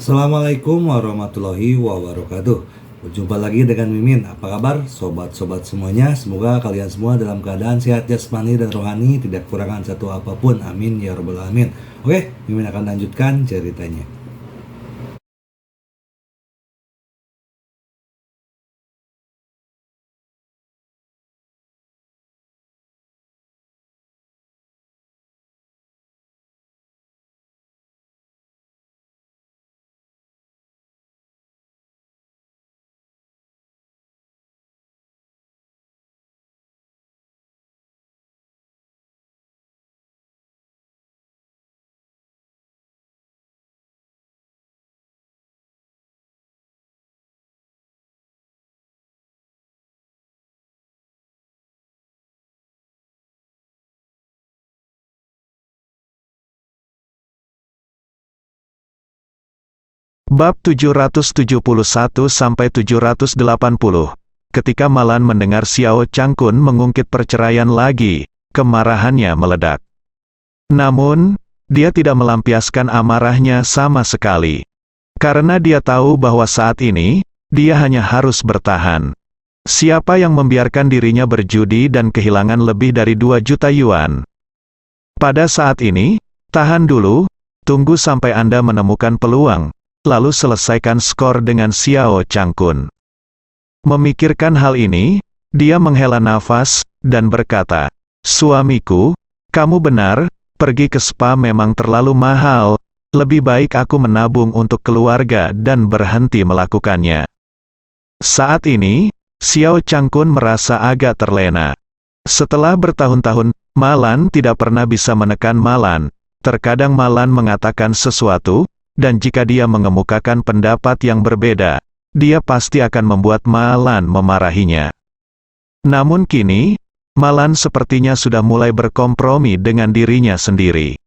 Assalamualaikum warahmatullahi wabarakatuh. Berjumpa lagi dengan Mimin. Apa kabar sobat-sobat semuanya? Semoga kalian semua dalam keadaan sehat jasmani dan rohani, tidak kekurangan satu apapun. Amin ya rabbal alamin. Oke, Mimin akan lanjutkan ceritanya. Bab 771-780. Ketika Malan mendengar Xiao Changkun mengungkit perceraian lagi, kemarahannya meledak. Namun, dia tidak melampiaskan amarahnya sama sekali. Karena dia tahu bahwa saat ini, dia hanya harus bertahan. Siapa yang membiarkan dirinya berjudi dan kehilangan lebih dari 2 juta yuan? Pada saat ini, tahan dulu, tunggu sampai Anda menemukan peluang, lalu selesaikan skor dengan Xiao Changkun. Memikirkan hal ini, dia menghela nafas, dan berkata, "Suamiku, kamu benar, pergi ke spa memang terlalu mahal, lebih baik aku menabung untuk keluarga dan berhenti melakukannya." Saat ini, Xiao Changkun merasa agak terlena. Setelah bertahun-tahun, Malan tidak pernah bisa menekan Malan. Terkadang Malan mengatakan sesuatu, dan jika dia mengemukakan pendapat yang berbeda, dia pasti akan membuat Malan memarahinya. Namun kini, Malan sepertinya sudah mulai berkompromi dengan dirinya sendiri.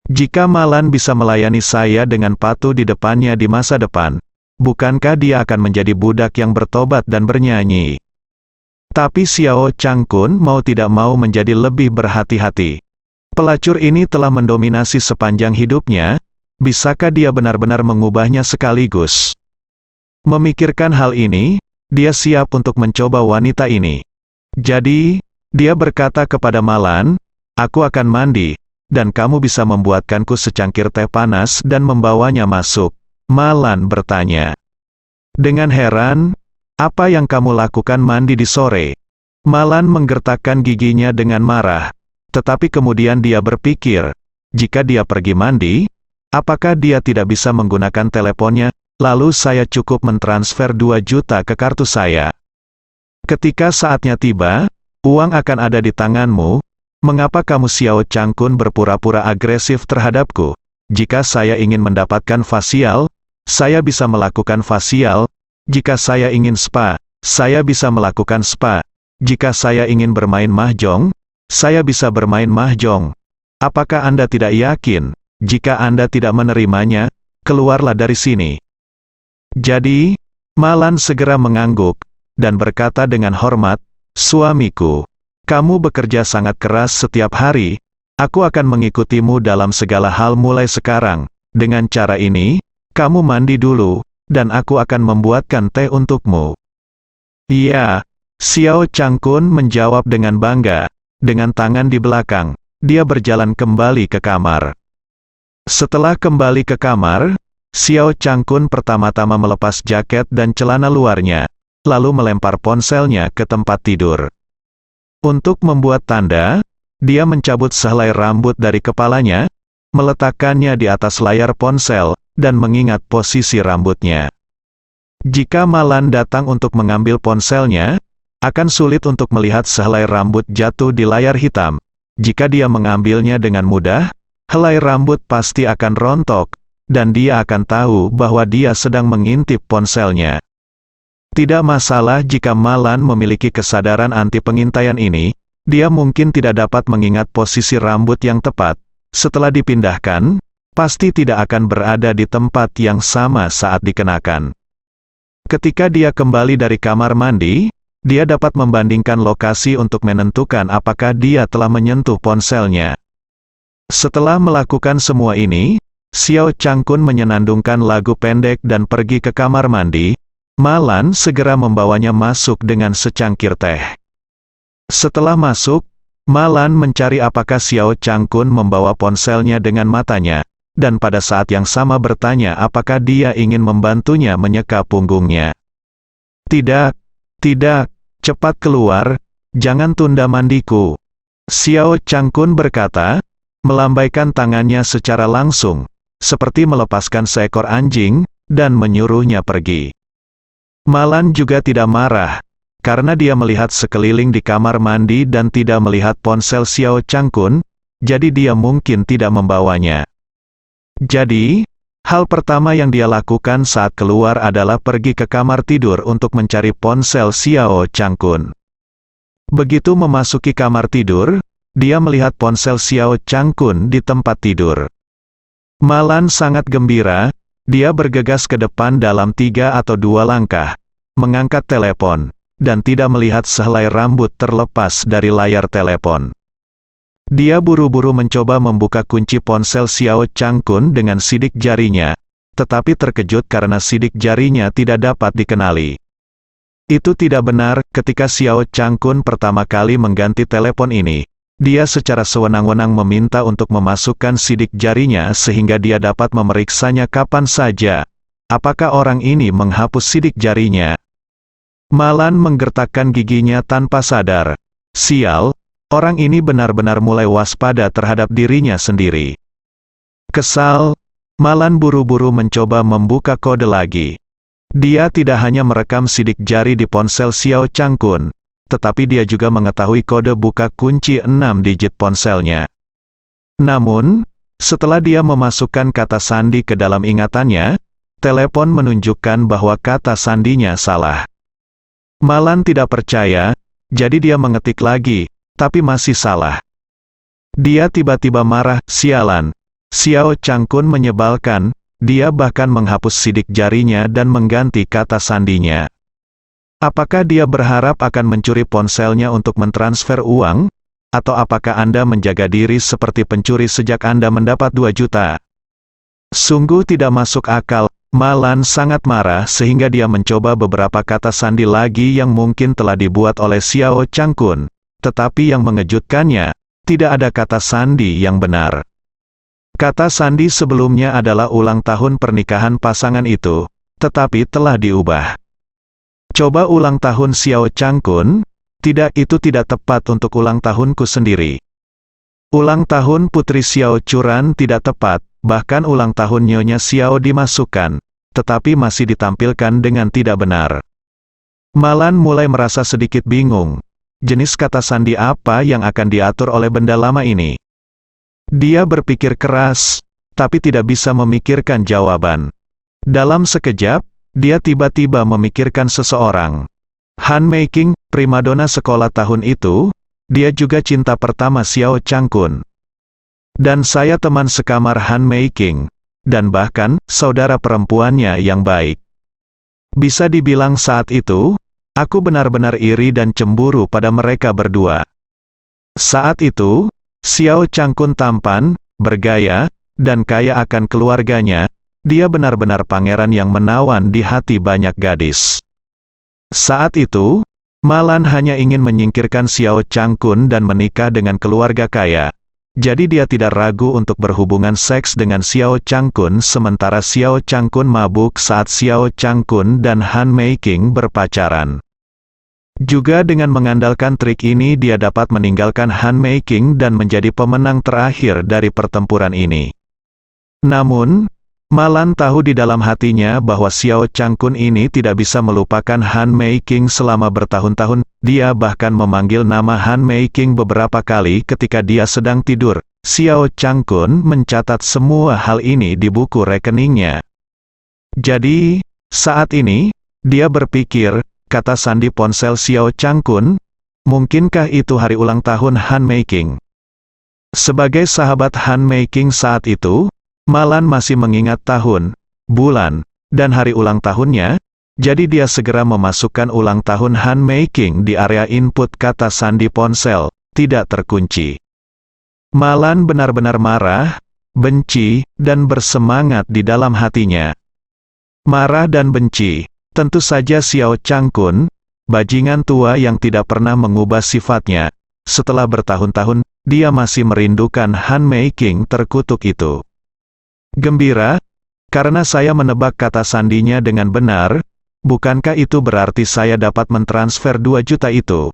Jika Malan bisa melayani saya dengan patuh di depannya di masa depan, bukankah dia akan menjadi budak yang bertobat dan bernyanyi? Tapi Xiao Changkun mau tidak mau menjadi lebih berhati-hati. Pelacur ini telah mendominasi sepanjang hidupnya. Bisakah dia benar-benar mengubahnya sekaligus? Memikirkan hal ini, dia siap untuk mencoba wanita ini. Jadi, dia berkata kepada Malan, "Aku akan mandi, dan kamu bisa membuatkanku secangkir teh panas dan membawanya masuk." Malan bertanya. Dengan heran, "Apa yang kamu lakukan mandi di sore?" Malan menggertakkan giginya dengan marah. Tetapi kemudian dia berpikir, jika dia pergi mandi, apakah dia tidak bisa menggunakan teleponnya, lalu saya cukup mentransfer 2 juta ke kartu saya. Ketika saatnya tiba, uang akan ada di tanganmu. Mengapa kamu Xiao Changkun berpura-pura agresif terhadapku? Jika saya ingin mendapatkan fasial, saya bisa melakukan fasial. Jika saya ingin spa, saya bisa melakukan spa. Jika saya ingin bermain mahjong, saya bisa bermain mahjong. Apakah Anda tidak yakin? Jika Anda tidak menerimanya, keluarlah dari sini. Jadi, Malan segera mengangguk, dan berkata dengan hormat, "Suamiku, kamu bekerja sangat keras setiap hari, aku akan mengikutimu dalam segala hal mulai sekarang. Dengan cara ini, kamu mandi dulu, dan aku akan membuatkan teh untukmu." "Iya." Xiao Changkun menjawab dengan bangga. Dengan tangan di belakang, dia berjalan kembali ke kamar. Setelah kembali ke kamar, Xiao Changkun pertama-tama melepas jaket dan celana luarnya, lalu melempar ponselnya ke tempat tidur. Untuk membuat tanda, dia mencabut sehelai rambut dari kepalanya, meletakkannya di atas layar ponsel, dan mengingat posisi rambutnya. Jika Malan datang untuk mengambil ponselnya, akan sulit untuk melihat sehelai rambut jatuh di layar hitam. Jika dia mengambilnya dengan mudah, helai rambut pasti akan rontok, dan dia akan tahu bahwa dia sedang mengintip ponselnya. Tidak masalah jika Malan memiliki kesadaran anti pengintaian ini, dia mungkin tidak dapat mengingat posisi rambut yang tepat. Setelah dipindahkan, pasti tidak akan berada di tempat yang sama saat dikenakan. Ketika dia kembali dari kamar mandi, dia dapat membandingkan lokasi untuk menentukan apakah dia telah menyentuh ponselnya. Setelah melakukan semua ini, Xiao Changkun menyenandungkan lagu pendek dan pergi ke kamar mandi. Malan segera membawanya masuk dengan secangkir teh. Setelah masuk, Malan mencari apakah Xiao Changkun membawa ponselnya dengan matanya, dan pada saat yang sama bertanya apakah dia ingin membantunya menyeka punggungnya. Tidak, tidak, cepat keluar, jangan tunda mandiku. Xiao Changkun berkata, melambaikan tangannya secara langsung, seperti melepaskan seekor anjing, dan menyuruhnya pergi. Malan juga tidak marah, karena dia melihat sekeliling di kamar mandi dan tidak melihat ponsel Xiao Changkun, jadi dia mungkin tidak membawanya. Jadi, hal pertama yang dia lakukan saat keluar adalah pergi ke kamar tidur untuk mencari ponsel Xiao Changkun. Begitu memasuki kamar tidur, dia melihat ponsel Xiao Changkun di tempat tidur. Malan sangat gembira, dia bergegas ke depan dalam 3 atau 2 langkah, mengangkat telepon, dan tidak melihat sehelai rambut terlepas dari layar telepon. Dia buru-buru mencoba membuka kunci ponsel Xiao Changkun dengan sidik jarinya, tetapi terkejut karena sidik jarinya tidak dapat dikenali. Itu tidak benar. Ketika Xiao Changkun pertama kali mengganti telepon ini, dia secara sewenang-wenang meminta untuk memasukkan sidik jarinya sehingga dia dapat memeriksanya kapan saja. Apakah orang ini menghapus sidik jarinya? Malan menggertakkan giginya tanpa sadar. Sial, orang ini benar-benar mulai waspada terhadap dirinya sendiri. Kesal, Malan buru-buru mencoba membuka kode lagi. Dia tidak hanya merekam sidik jari di ponsel Xiao Changkun, tetapi dia juga mengetahui kode buka kunci 6 digit ponselnya. Namun, setelah dia memasukkan kata sandi ke dalam ingatannya, telepon menunjukkan bahwa kata sandinya salah. Malan tidak percaya, jadi dia mengetik lagi, tapi masih salah. Dia tiba-tiba marah, sialan. Xiao Changkun menyebalkan, dia bahkan menghapus sidik jarinya dan mengganti kata sandinya. Apakah dia berharap akan mencuri ponselnya untuk mentransfer uang? Atau apakah Anda menjaga diri seperti pencuri sejak Anda mendapat 2 juta? Sungguh tidak masuk akal. Malan sangat marah sehingga dia mencoba beberapa kata sandi lagi yang mungkin telah dibuat oleh Xiao Changkun. Tetapi yang mengejutkannya, tidak ada kata sandi yang benar. Kata sandi sebelumnya adalah ulang tahun pernikahan pasangan itu, tetapi telah diubah. Coba ulang tahun Xiao Changkun? Tidak, itu tidak tepat untuk ulang tahunku sendiri. Ulang tahun Putri Xiao Churan tidak tepat, bahkan ulang tahun Nyonya Xiao dimasukkan, tetapi masih ditampilkan dengan tidak benar. Malan mulai merasa sedikit bingung. Jenis kata sandi apa yang akan diatur oleh benda lama ini? Dia berpikir keras, tapi tidak bisa memikirkan jawaban. Dalam sekejap, dia tiba-tiba memikirkan seseorang. Han Meiking, primadona sekolah tahun itu, dia juga cinta pertama Xiao Changkun. Dan saya teman sekamar Han Meiking, dan bahkan, saudara perempuannya yang baik. Bisa dibilang saat itu, aku benar-benar iri dan cemburu pada mereka berdua. Saat itu, Xiao Changkun tampan, bergaya, dan kaya akan keluarganya. Dia benar-benar pangeran yang menawan di hati banyak gadis. Saat itu, Malan hanya ingin menyingkirkan Xiao Changkun dan menikah dengan keluarga kaya. Jadi dia tidak ragu untuk berhubungan seks dengan Xiao Changkun sementara Xiao Changkun mabuk saat Xiao Changkun dan Han Meiking berpacaran. Juga dengan mengandalkan trik ini dia dapat meninggalkan Han Meiking dan menjadi pemenang terakhir dari pertempuran ini. Namun, Malan tahu di dalam hatinya bahwa Xiao Changkun ini tidak bisa melupakan Han Meiking selama bertahun-tahun. Dia bahkan memanggil nama Han Meiking beberapa kali ketika dia sedang tidur. Xiao Changkun mencatat semua hal ini di buku rekeningnya. Jadi, saat ini, dia berpikir, kata sandi ponsel Xiao Changkun, mungkinkah itu hari ulang tahun Han Meiking? Sebagai sahabat Han Meiking saat itu, Malan masih mengingat tahun, bulan, dan hari ulang tahunnya, jadi dia segera memasukkan ulang tahun Han Meiking di area input kata sandi ponsel, tidak terkunci. Malan benar-benar marah, benci, dan bersemangat di dalam hatinya. Marah dan benci. Tentu saja Xiao Changkun, bajingan tua yang tidak pernah mengubah sifatnya. Setelah bertahun-tahun, dia masih merindukan Han Meiking terkutuk itu. Gembira, karena saya menebak kata sandinya dengan benar, bukankah itu berarti saya dapat mentransfer 2 juta itu?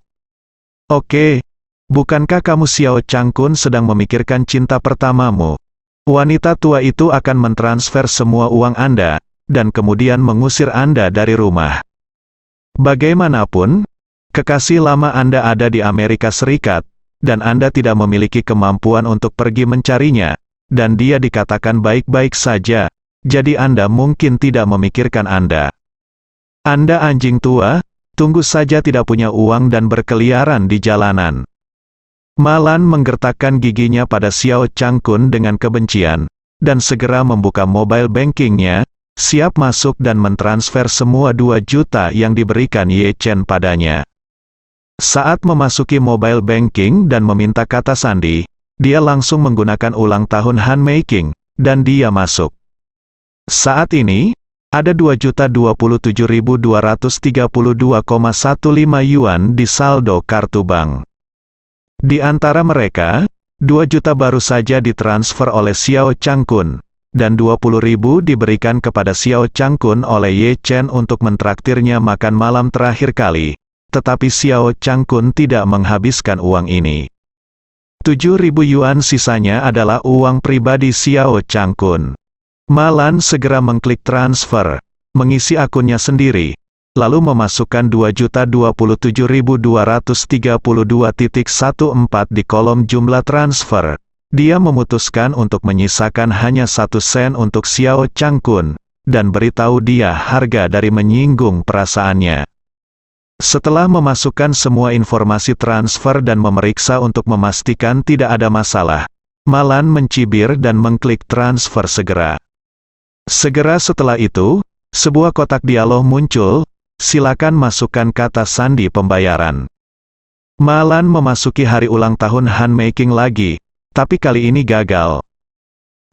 Oke, bukankah kamu Xiao Changkun sedang memikirkan cinta pertamamu? Wanita tua itu akan mentransfer semua uang Anda, dan kemudian mengusir Anda dari rumah. Bagaimanapun, kekasih lama Anda ada di Amerika Serikat, dan Anda tidak memiliki kemampuan untuk pergi mencarinya, dan dia dikatakan baik-baik saja, jadi Anda mungkin tidak memikirkan Anda. Anda anjing tua, tunggu saja tidak punya uang dan berkeliaran di jalanan. Malan menggertakkan giginya pada Xiao Changkun dengan kebencian, dan segera membuka mobile bankingnya, siap masuk dan mentransfer semua 2 juta yang diberikan Ye Chen padanya. Saat memasuki mobile banking dan meminta kata sandi, dia langsung menggunakan ulang tahun Han Meiking, dan dia masuk. Saat ini, ada 2.027.232,15 yuan di saldo kartu bank. Di antara mereka, 2 juta baru saja ditransfer oleh Xiao Changkun, dan 20.000 diberikan kepada Xiao Changkun oleh Ye Chen untuk mentraktirnya makan malam terakhir kali, tetapi Xiao Changkun tidak menghabiskan uang ini. 7.000 yuan sisanya adalah uang pribadi Xiao Changkun. Malan segera mengklik transfer, mengisi akunnya sendiri, lalu memasukkan 2.027.232.14 di kolom jumlah transfer. Dia memutuskan untuk menyisakan hanya 1 sen untuk Xiao Changkun, dan beritahu dia harga dari menyinggung perasaannya. Setelah memasukkan semua informasi transfer dan memeriksa untuk memastikan tidak ada masalah, Malan mencibir dan mengklik transfer segera. Segera setelah itu, sebuah kotak dialog muncul, silakan masukkan kata sandi pembayaran. Malan memasuki hari ulang tahun Han Meiking lagi, tapi kali ini gagal.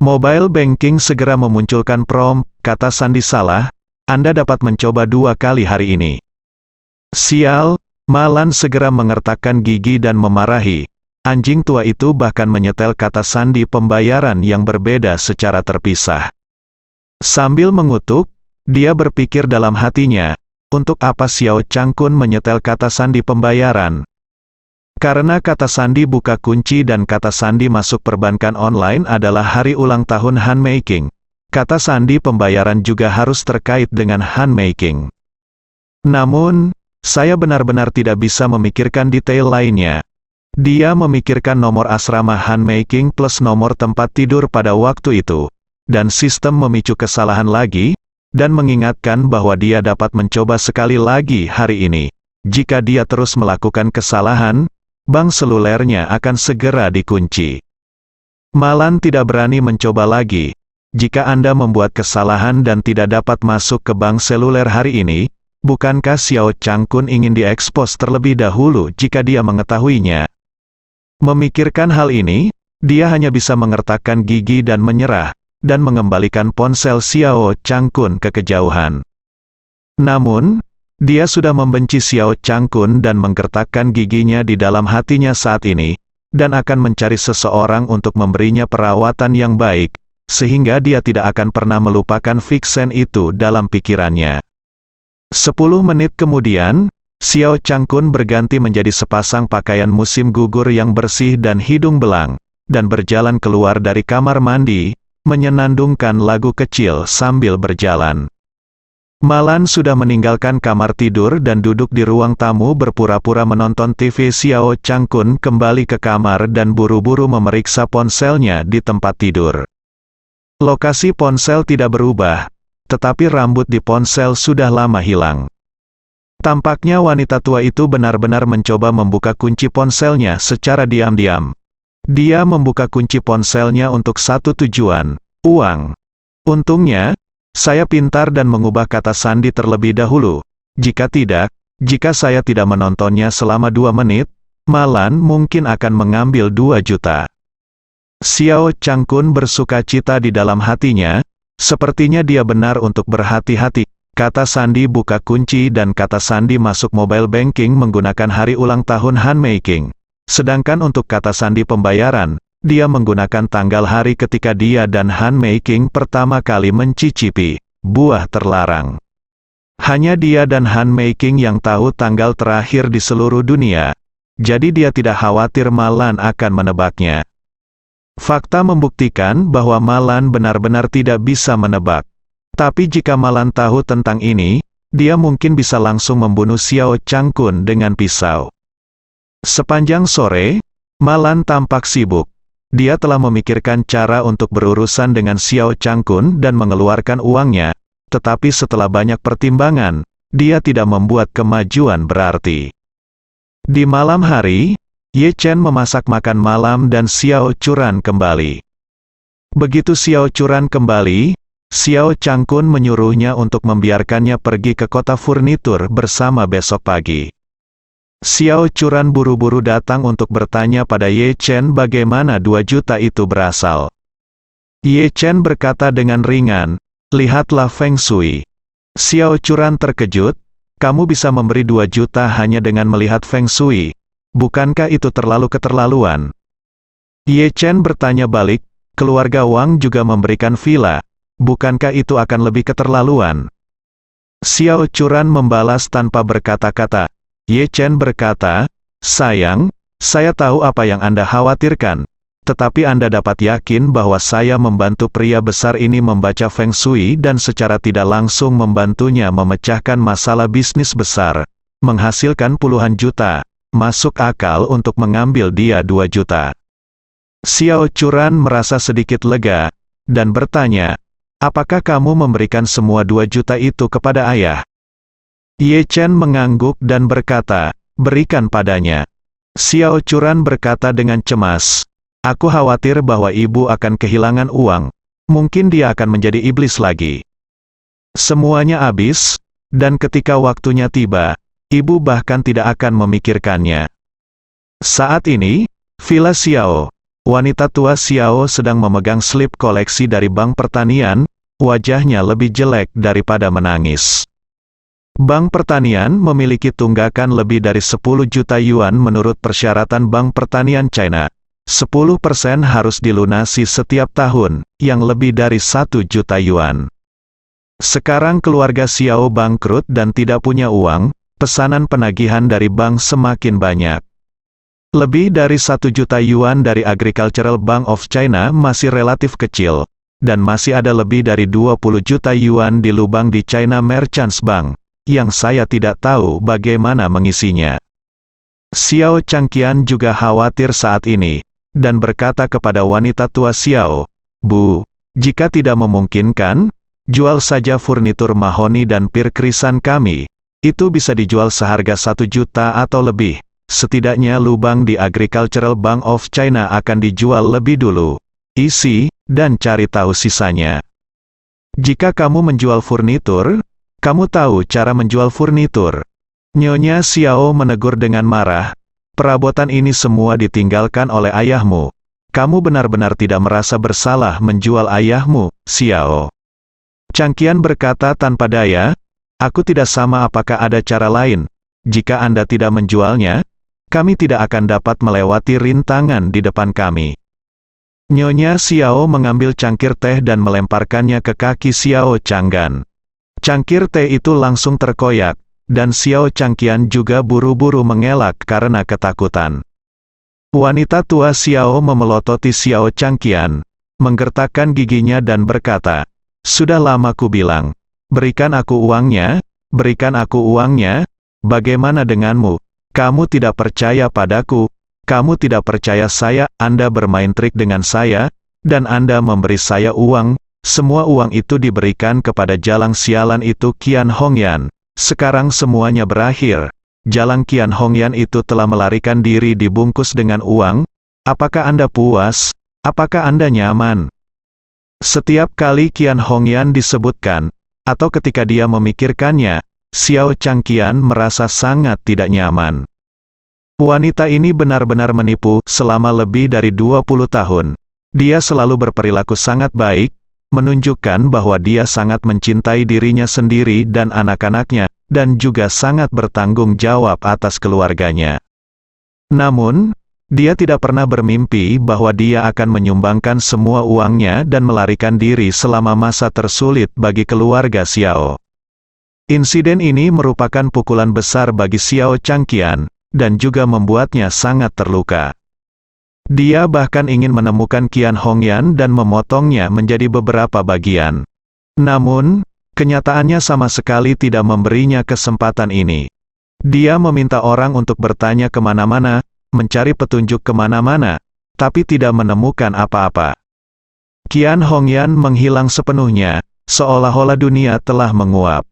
Mobile banking segera memunculkan prompt, kata sandi salah, Anda dapat mencoba 2 kali hari ini. Sial, Malan segera mengertakkan gigi dan memarahi. Anjing tua itu bahkan menyetel kata sandi pembayaran yang berbeda secara terpisah. Sambil mengutuk, dia berpikir dalam hatinya, untuk apa Xiao Changkun menyetel kata sandi pembayaran? Karena kata sandi buka kunci dan kata sandi masuk perbankan online adalah hari ulang tahun Han Meiking. Kata sandi pembayaran juga harus terkait dengan Han Meiking. Namun, saya benar-benar tidak bisa memikirkan detail lainnya. Dia memikirkan nomor asrama Han Meiking plus nomor tempat tidur pada waktu itu, dan sistem memicu kesalahan lagi, dan mengingatkan bahwa dia dapat mencoba sekali lagi hari ini. Jika dia terus melakukan kesalahan, bank selulernya akan segera dikunci. Malan tidak berani mencoba lagi. Jika Anda membuat kesalahan dan tidak dapat masuk ke bank seluler hari ini, bukankah Xiao Changkun ingin diekspos terlebih dahulu jika dia mengetahuinya? Memikirkan hal ini, dia hanya bisa mengertakkan gigi dan menyerah, dan mengembalikan ponsel Xiao Changkun ke kejauhan. Namun, dia sudah membenci Xiao Changkun dan menggertakkan giginya di dalam hatinya saat ini, dan akan mencari seseorang untuk memberinya perawatan yang baik, sehingga dia tidak akan pernah melupakan Vixen itu dalam pikirannya. 10 menit kemudian, Xiao Changkun berganti menjadi sepasang pakaian musim gugur yang bersih dan hidung belang, dan berjalan keluar dari kamar mandi, menyenandungkan lagu kecil sambil berjalan. Malan sudah meninggalkan kamar tidur dan duduk di ruang tamu berpura-pura menonton TV. Xiao Changkun kembali ke kamar dan buru-buru memeriksa ponselnya di tempat tidur. Lokasi ponsel tidak berubah, tetapi rambut di ponsel sudah lama hilang. Tampaknya wanita tua itu benar-benar mencoba membuka kunci ponselnya secara diam-diam. Dia membuka kunci ponselnya untuk satu tujuan, uang. Untungnya, saya pintar dan mengubah kata sandi terlebih dahulu. Jika tidak, jika saya tidak menontonnya selama 2 menit, Malan mungkin akan mengambil 2 juta. Xiao Changkun bersuka cita di dalam hatinya, sepertinya dia benar untuk berhati-hati. Kata sandi buka kunci dan kata sandi masuk mobile banking menggunakan hari ulang tahun handmaking. Sedangkan untuk kata sandi pembayaran, dia menggunakan tanggal hari ketika dia dan handmaking pertama kali mencicipi buah terlarang. Hanya dia dan handmaking yang tahu tanggal terakhir di seluruh dunia, jadi dia tidak khawatir Malan akan menebaknya. Fakta membuktikan bahwa Malan benar-benar tidak bisa menebak. Tapi jika Malan tahu tentang ini, dia mungkin bisa langsung membunuh Xiao Changkun dengan pisau. Sepanjang sore, Malan tampak sibuk. Dia telah memikirkan cara untuk berurusan dengan Xiao Changkun dan mengeluarkan uangnya, tetapi setelah banyak pertimbangan, dia tidak membuat kemajuan berarti. Di malam hari, Ye Chen memasak makan malam dan Xiao Churan kembali. Begitu Xiao Churan kembali, Xiao Changkun menyuruhnya untuk membiarkannya pergi ke kota furnitur bersama besok pagi. Xiao Churan buru-buru datang untuk bertanya pada Ye Chen bagaimana 2 juta itu berasal. Ye Chen berkata dengan ringan, "Lihatlah Feng Shui." Xiao Churan terkejut, "Kamu bisa memberi 2 juta hanya dengan melihat Feng Shui. Bukankah itu terlalu keterlaluan?" Ye Chen bertanya balik, "Keluarga Wang juga memberikan villa. Bukankah itu akan lebih keterlaluan?" Xiao Churan membalas tanpa berkata-kata. Ye Chen berkata, "Sayang, saya tahu apa yang Anda khawatirkan. Tetapi Anda dapat yakin bahwa saya membantu pria besar ini membaca Feng Shui dan secara tidak langsung membantunya memecahkan masalah bisnis besar, menghasilkan puluhan juta. Masuk akal untuk mengambil dia 2 juta. Xiao Churan merasa sedikit lega, dan bertanya, "Apakah kamu memberikan semua 2 juta itu kepada ayah?" Ye Chen mengangguk dan berkata, "Berikan padanya." Xiao Churan berkata dengan cemas, "Aku khawatir bahwa ibu akan kehilangan uang. Mungkin dia akan menjadi iblis lagi." Semuanya habis, dan ketika waktunya tiba, ibu bahkan tidak akan memikirkannya. Saat ini, Villa Xiao, wanita tua Xiao sedang memegang slip koleksi dari Bank Pertanian, wajahnya lebih jelek daripada menangis. Bank Pertanian memiliki tunggakan lebih dari 10 juta yuan menurut persyaratan Bank Pertanian China. 10% harus dilunasi setiap tahun, yang lebih dari 1 juta yuan. Sekarang keluarga Xiao bangkrut dan tidak punya uang, pesanan penagihan dari bank semakin banyak. Lebih dari 1 juta yuan dari Agricultural Bank of China masih relatif kecil, dan masih ada lebih dari 20 juta yuan di lubang di China Merchants Bank, yang saya tidak tahu bagaimana mengisinya. Xiao Changqian juga khawatir saat ini, dan berkata kepada wanita tua Xiao, "Bu, jika tidak memungkinkan, jual saja furnitur mahoni dan pir krisan kami, itu bisa dijual seharga 1 juta atau lebih. Setidaknya lubang di Agricultural Bank of China akan dijual lebih dulu. Isi, dan cari tahu sisanya. Jika kamu menjual furnitur, kamu tahu cara menjual furnitur." Nyonya Xiao menegur dengan marah, "Perabotan ini semua ditinggalkan oleh ayahmu. Kamu benar-benar tidak merasa bersalah menjual ayahmu, Xiao." Changqian berkata tanpa daya, "Aku tidak sama apakah ada cara lain. Jika Anda tidak menjualnya, kami tidak akan dapat melewati rintangan di depan kami." Nyonya Xiao mengambil cangkir teh dan melemparkannya ke kaki Xiao Changgan. Cangkir teh itu langsung terkoyak, dan Xiao Changqian juga buru-buru mengelak karena ketakutan. Wanita tua Xiao memelototi Xiao Changqian, menggertakkan giginya dan berkata, "Sudah lama ku bilang, berikan aku uangnya, berikan aku uangnya. Bagaimana denganmu? Kamu tidak percaya padaku, kamu tidak percaya saya, Anda bermain trik dengan saya, dan Anda memberi saya uang, semua uang itu diberikan kepada jalang sialan itu Qian Hongyan. Sekarang semuanya berakhir, jalang Qian Hongyan itu telah melarikan diri dibungkus dengan uang. Apakah Anda puas? Apakah Anda nyaman?" Setiap kali Qian Hongyan disebutkan, atau ketika dia memikirkannya, Xiao Changqian merasa sangat tidak nyaman. Wanita ini benar-benar menipu selama lebih dari 20 tahun. Dia selalu berperilaku sangat baik, menunjukkan bahwa dia sangat mencintai dirinya sendiri dan anak-anaknya, dan juga sangat bertanggung jawab atas keluarganya. Namun, dia tidak pernah bermimpi bahwa dia akan menyumbangkan semua uangnya dan melarikan diri selama masa tersulit bagi keluarga Xiao. Insiden ini merupakan pukulan besar bagi Xiao Changqian, dan juga membuatnya sangat terluka. Dia bahkan ingin menemukan Qian Hongyan dan memotongnya menjadi beberapa bagian. Namun, kenyataannya sama sekali tidak memberinya kesempatan ini. Dia meminta orang untuk bertanya kemana-mana, mencari petunjuk kemana-mana, tapi tidak menemukan apa-apa. Qian Hongyan menghilang sepenuhnya, seolah-olah dunia telah menguap.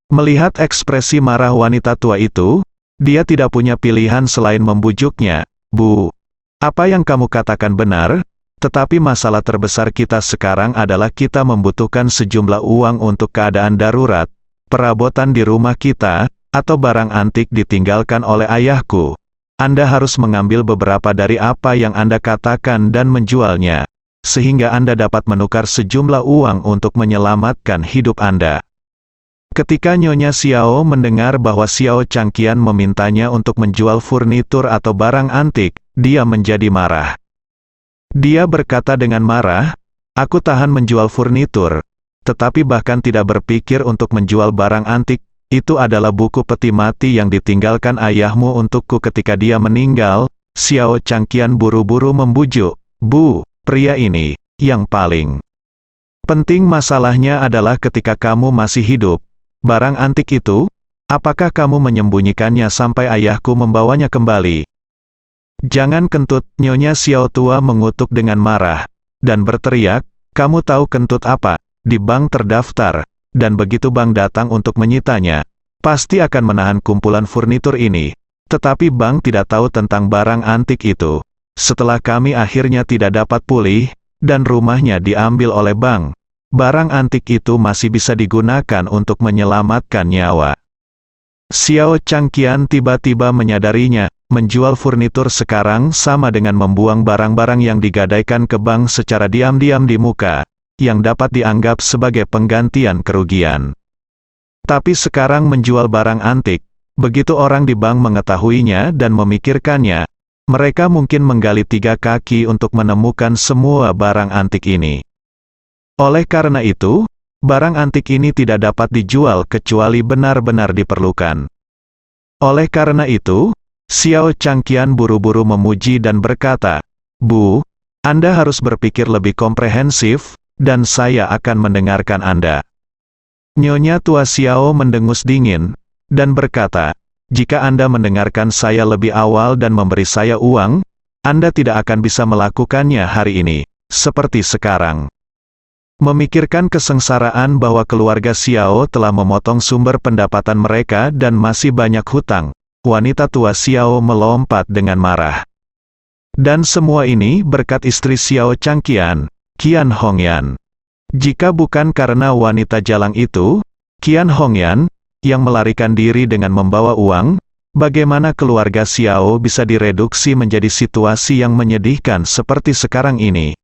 Melihat ekspresi marah wanita tua itu, dia tidak punya pilihan selain membujuknya. "Bu, apa yang kamu katakan benar, tetapi masalah terbesar kita sekarang adalah kita membutuhkan sejumlah uang untuk keadaan darurat, perabotan di rumah kita, atau barang antik ditinggalkan oleh ayahku. Anda harus mengambil beberapa dari apa yang Anda katakan dan menjualnya, sehingga Anda dapat menukar sejumlah uang untuk menyelamatkan hidup Anda." Ketika Nyonya Xiao mendengar bahwa Xiao Changqian memintanya untuk menjual furnitur atau barang antik, dia menjadi marah. Dia berkata dengan marah, "Aku tahan menjual furnitur, tetapi bahkan tidak berpikir untuk menjual barang antik. Itu adalah buku peti mati yang ditinggalkan ayahmu untukku ketika dia meninggal." Xiao Changqian buru-buru membujuk, "Bu, pria ini, yang paling penting masalahnya adalah ketika kamu masih hidup. Barang antik itu, apakah kamu menyembunyikannya sampai ayahku membawanya kembali?" "Jangan kentut," Nyonya Xiao tua mengutuk dengan marah, dan berteriak, "Kamu tahu kentut apa? Di bank terdaftar, dan begitu bank datang untuk menyitanya, pasti akan menahan kumpulan furnitur ini. Tetapi bank tidak tahu tentang barang antik itu. Setelah kami akhirnya tidak dapat pulih, dan rumahnya diambil oleh bank, barang antik itu masih bisa digunakan untuk menyelamatkan nyawa." Xiao Changqian tiba-tiba menyadarinya, menjual furnitur sekarang sama dengan membuang barang-barang yang digadaikan ke bank secara diam-diam di muka, yang dapat dianggap sebagai penggantian kerugian. Tapi sekarang menjual barang antik, begitu orang di bank mengetahuinya dan memikirkannya, mereka mungkin menggali 3 kaki untuk menemukan semua barang antik ini. Oleh karena itu, barang antik ini tidak dapat dijual kecuali benar-benar diperlukan. Oleh karena itu, Xiao Changqian buru-buru memuji dan berkata, "Bu, Anda harus berpikir lebih komprehensif, dan saya akan mendengarkan Anda." Nyonya tua Xiao mendengus dingin, dan berkata, "Jika Anda mendengarkan saya lebih awal dan memberi saya uang, Anda tidak akan bisa melakukannya hari ini, seperti sekarang." Memikirkan kesengsaraan bahwa keluarga Xiao telah memotong sumber pendapatan mereka dan masih banyak hutang, wanita tua Xiao melompat dengan marah. Dan semua ini berkat istri Xiao Changqian, Qian Hongyan. Jika bukan karena wanita jalang itu, Qian Hongyan, yang melarikan diri dengan membawa uang, bagaimana keluarga Xiao bisa direduksi menjadi situasi yang menyedihkan seperti sekarang ini?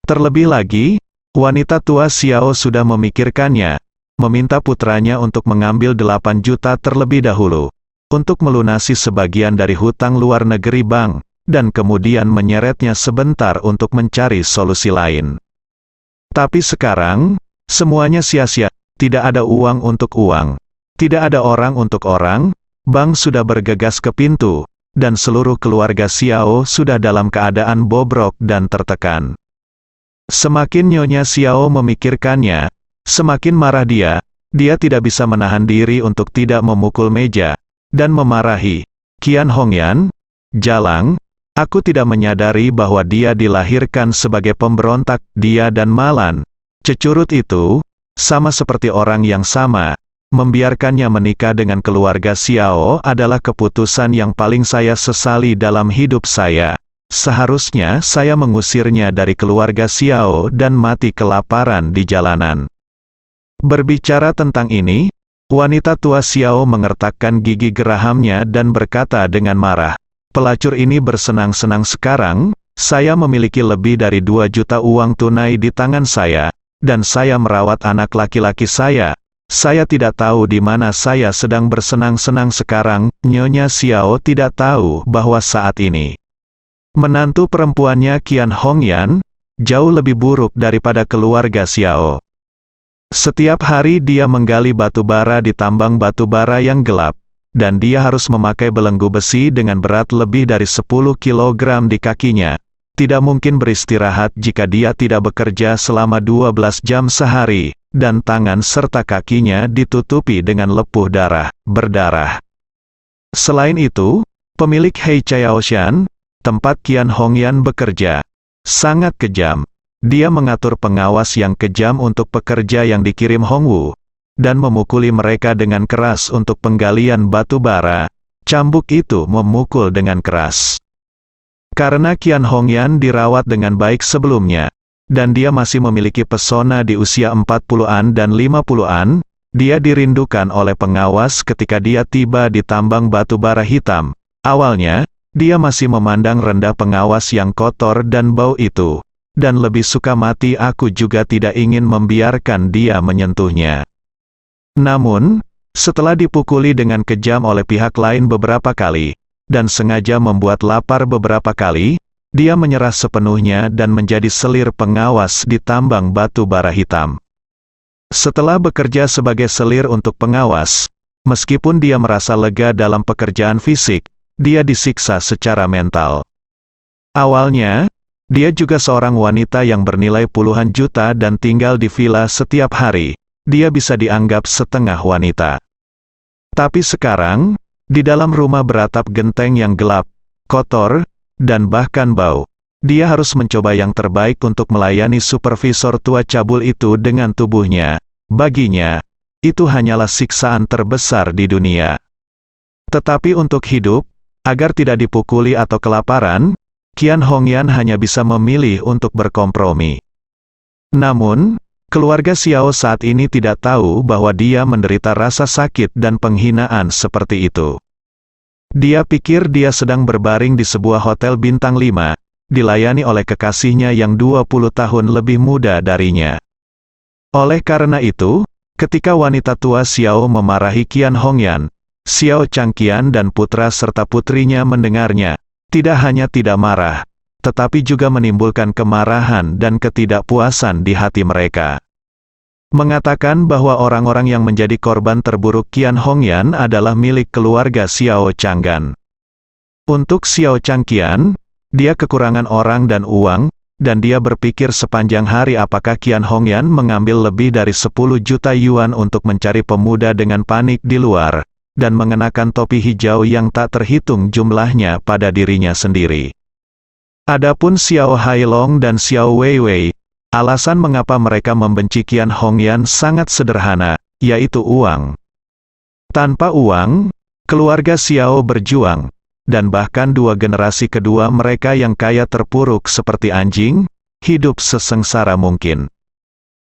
Terlebih lagi, wanita tua Xiao sudah memikirkannya, meminta putranya untuk mengambil 8 juta terlebih dahulu, untuk melunasi sebagian dari hutang luar negeri bank, dan kemudian menyeretnya sebentar untuk mencari solusi lain. Tapi sekarang, semuanya sia-sia, tidak ada uang untuk uang, tidak ada orang untuk orang, bank sudah bergegas ke pintu, dan seluruh keluarga Xiao sudah dalam keadaan bobrok dan tertekan. Semakin Nyonya Xiao memikirkannya, semakin marah dia tidak bisa menahan diri untuk tidak memukul meja, dan memarahi, "Qian Hongyan, jalang, aku tidak menyadari bahwa dia dilahirkan sebagai pemberontak, dia dan Malan, cecurut itu, sama seperti orang yang sama, membiarkannya menikah dengan keluarga Xiao adalah keputusan yang paling saya sesali dalam hidup saya. Seharusnya saya mengusirnya dari keluarga Xiao dan mati kelaparan di jalanan." Berbicara tentang ini, wanita tua Xiao mengertakkan gigi gerahamnya dan berkata dengan marah, "Pelacur ini bersenang-senang sekarang, Saya memiliki lebih dari 2 juta uang tunai di tangan saya, dan saya merawat anak laki-laki saya. Saya tidak tahu di mana saya sedang bersenang-senang sekarang." Nyonya Xiao tidak tahu bahwa saat ini menantu perempuannya Qian Hongyan jauh lebih buruk daripada keluarga Xiao. Setiap hari dia menggali batu bara di tambang batu bara yang gelap, dan dia harus memakai belenggu besi dengan berat lebih dari 10 kilogram di kakinya. Tidak mungkin beristirahat jika dia tidak bekerja selama 12 jam sehari, dan tangan serta kakinya ditutupi dengan lepuh berdarah. Selain itu, pemilik Hei Chaotian, tempat Qian Hongyan bekerja, sangat kejam. Dia mengatur pengawas yang kejam untuk pekerja yang dikirim Hongwu, dan memukuli mereka dengan keras untuk penggalian batu bara. Cambuk itu memukul dengan keras. Karena Qian Hongyan dirawat dengan baik sebelumnya, dan dia masih memiliki pesona di usia 40-an dan 50-an, dia dirindukan oleh pengawas ketika dia tiba di tambang batu bara hitam. Awalnya, dia masih memandang rendah pengawas yang kotor dan bau itu, dan lebih suka mati. Aku juga tidak ingin membiarkan dia menyentuhnya. Namun, setelah dipukuli dengan kejam oleh pihak lain beberapa kali, dan sengaja membuat lapar beberapa kali, dia menyerah sepenuhnya dan menjadi selir pengawas di tambang batu bara hitam. Setelah bekerja sebagai selir untuk pengawas, meskipun dia merasa lega dalam pekerjaan fisik, dia disiksa secara mental. Awalnya, dia juga seorang wanita yang bernilai puluhan juta dan tinggal di villa setiap hari. Dia bisa dianggap setengah wanita. Tapi sekarang, di dalam rumah beratap genteng yang gelap, kotor, dan bahkan bau, dia harus mencoba yang terbaik untuk melayani supervisor tua cabul itu dengan tubuhnya. Baginya, itu hanyalah siksaan terbesar di dunia. Tetapi untuk hidup, agar tidak dipukuli atau kelaparan, Qian Hongyan hanya bisa memilih untuk berkompromi. Namun, keluarga Xiao saat ini tidak tahu bahwa dia menderita rasa sakit dan penghinaan seperti itu. Dia pikir dia sedang berbaring di sebuah hotel bintang 5, dilayani oleh kekasihnya yang 20 tahun lebih muda darinya. Oleh karena itu, ketika wanita tua Xiao memarahi Qian Hongyan, Xiao Changqian dan putra serta putrinya mendengarnya, tidak hanya tidak marah, tetapi juga menimbulkan kemarahan dan ketidakpuasan di hati mereka. Mengatakan bahwa orang-orang yang menjadi korban terburuk Qian Hongyan adalah milik keluarga Xiao Changgan. Untuk Xiao Changqian, dia kekurangan orang dan uang, dan dia berpikir sepanjang hari apakah Qian Hongyan mengambil lebih dari 10 juta yuan untuk mencari pemuda dengan panik di luar, dan mengenakan topi hijau yang tak terhitung jumlahnya pada dirinya sendiri. Adapun Xiao Hailong dan Xiao Weiwei, alasan mengapa mereka membenci Qian Hongyan sangat sederhana, yaitu uang. Tanpa uang, keluarga Xiao berjuang, dan bahkan dua generasi kedua mereka yang kaya terpuruk seperti anjing, hidup sesengsara mungkin.